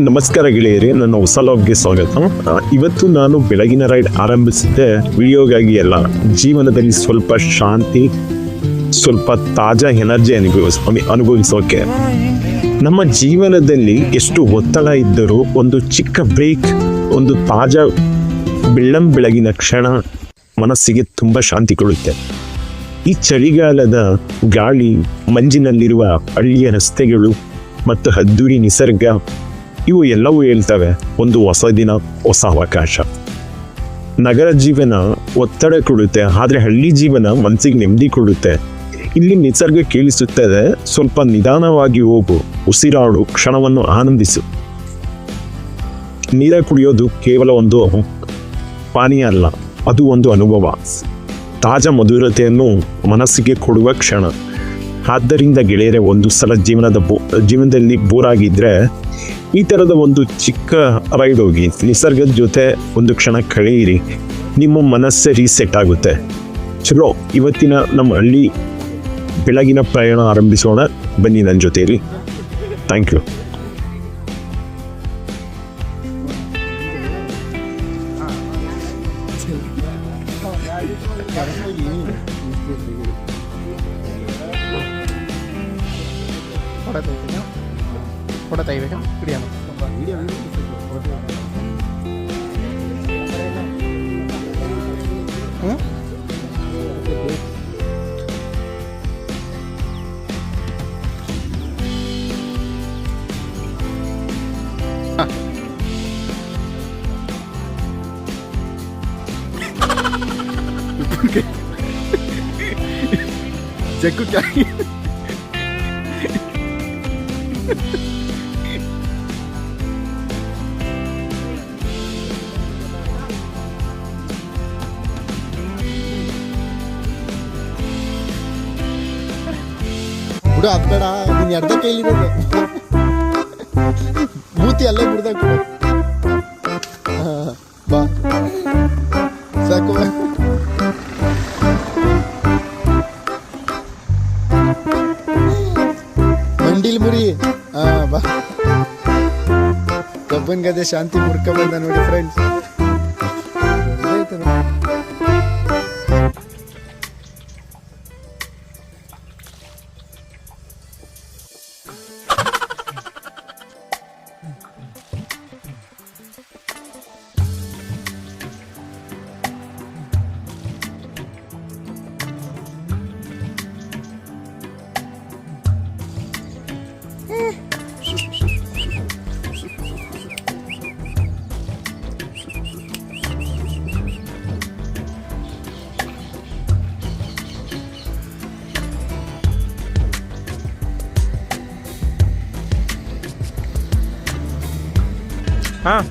ನಮಸ್ಕಾರ ಗೆಳೆಯರಿ, ನನ್ನ ಹೊಸ ಲಾಗ್ಗೆ ಸ್ವಾಗತ. ಇವತ್ತು ನಾನು ಬೆಳಗಿನ ರೈಡ್ ಆರಂಭಿಸಿದ್ದೆ ವಿಡಿಯೋಗಾಗಿ ಅಲ್ಲ, ಜೀವನದಲ್ಲಿ ಸ್ವಲ್ಪ ಶಾಂತಿ, ಸ್ವಲ್ಪ ತಾಜಾ ಎನರ್ಜಿ ಅನುಭವಿಸೋಕೆ. ನಮ್ಮ ಜೀವನದಲ್ಲಿ ಎಷ್ಟು ಒತ್ತಡ ಇದ್ದರೂ ಒಂದು ಚಿಕ್ಕ ಬ್ರೇಕ್, ಒಂದು ತಾಜಾ ಬೆಳಗಿನ ಕ್ಷಣ ಮನಸ್ಸಿಗೆ ತುಂಬ ಶಾಂತಿ ಕೊಡುತ್ತೆ. ಈ ಚಳಿಗಾಲದ ಗಾಳಿ, ಮಂಜಿನಲ್ಲಿರುವ ಹಳ್ಳಿಯ ರಸ್ತೆಗಳು ಮತ್ತು ಅದ್ದೂರಿ ನಿಸರ್ಗ, ಇವು ಎಲ್ಲವೂ ಹೇಳ್ತವೆ ಒಂದು ಹೊಸ ದಿನ, ಹೊಸ ಅವಕಾಶ. ನಗರ ಜೀವನ ಒತ್ತಡ ಕೊಡುತ್ತೆ, ಆದರೆ ಹಳ್ಳಿ ಜೀವನ ಮನಸ್ಸಿಗೆ ನೆಮ್ಮದಿ ಕೊಡುತ್ತೆ. ಇಲ್ಲಿ ನಿಸರ್ಗ ಕೇಳಿಸುತ್ತದೆ, ಸ್ವಲ್ಪ ನಿಧಾನವಾಗಿ ಹೋಗು, ಉಸಿರಾಡು, ಕ್ಷಣವನ್ನು ಆನಂದಿಸು. ನೀರ ಕುಡಿಯೋದು ಕೇವಲ ಒಂದು ಪಾನೀಯ ಅಲ್ಲ, ಅದು ಒಂದು ಅನುಭವ, ತಾಜಾ ಮಧುರತೆಯನ್ನು ಮನಸ್ಸಿಗೆ ಕೊಡುವ ಕ್ಷಣ. ಆದ್ದರಿಂದ ಗೆಳೆಯರೆ, ಒಂದು ಸಲ ಜೀವನದಲ್ಲಿ ಬೋರ್ ಆಗಿದ್ದರೆ ಈ ಥರದ ಒಂದು ಚಿಕ್ಕ ರೈಡ್ ಹೋಗಿ, ನಿಸರ್ಗದ ಜೊತೆ ಒಂದು ಕ್ಷಣ ಕಳೆಯಿರಿ, ನಿಮ್ಮ ಮನಸ್ಸೇ ರೀಸೆಟ್ ಆಗುತ್ತೆ. ಚಲೋ, ಇವತ್ತಿನ ನಮ್ಮ ಹಳ್ಳಿ ಬೆಳಗಿನ ಪ್ರಯಾಣ ಆರಂಭಿಸೋಣ. ಬನ್ನಿ ನನ್ನ ಜೊತೆಯಲ್ಲಿ. Thank you. ಫೋಟೋ ತೆಗಿಬೇಕಾ? ವಿಡಿಯೋ ಜಗ್ಗು ಕ್ಯಾ ಬಿಡು, ಅದು ಬೇಡ, ನೀನು ಎಡ್ದ ಕೈಲಿ ಮೂತಿ ಅಲ್ಲೇ ಬಿಡ್ದಾಗ ಬಾ, ಸಾಕು. ಮಂಡಿಲ್ ಮುರಿ, ಬಾ. ಕಬ್ಬನ್ ಗದೆ ಶಾಂತಿ ಮುರ್ಕ ಬಂದ ನೋಡಿ ಫ್ರೆಂಡ್ಸ್. ಹಾಂ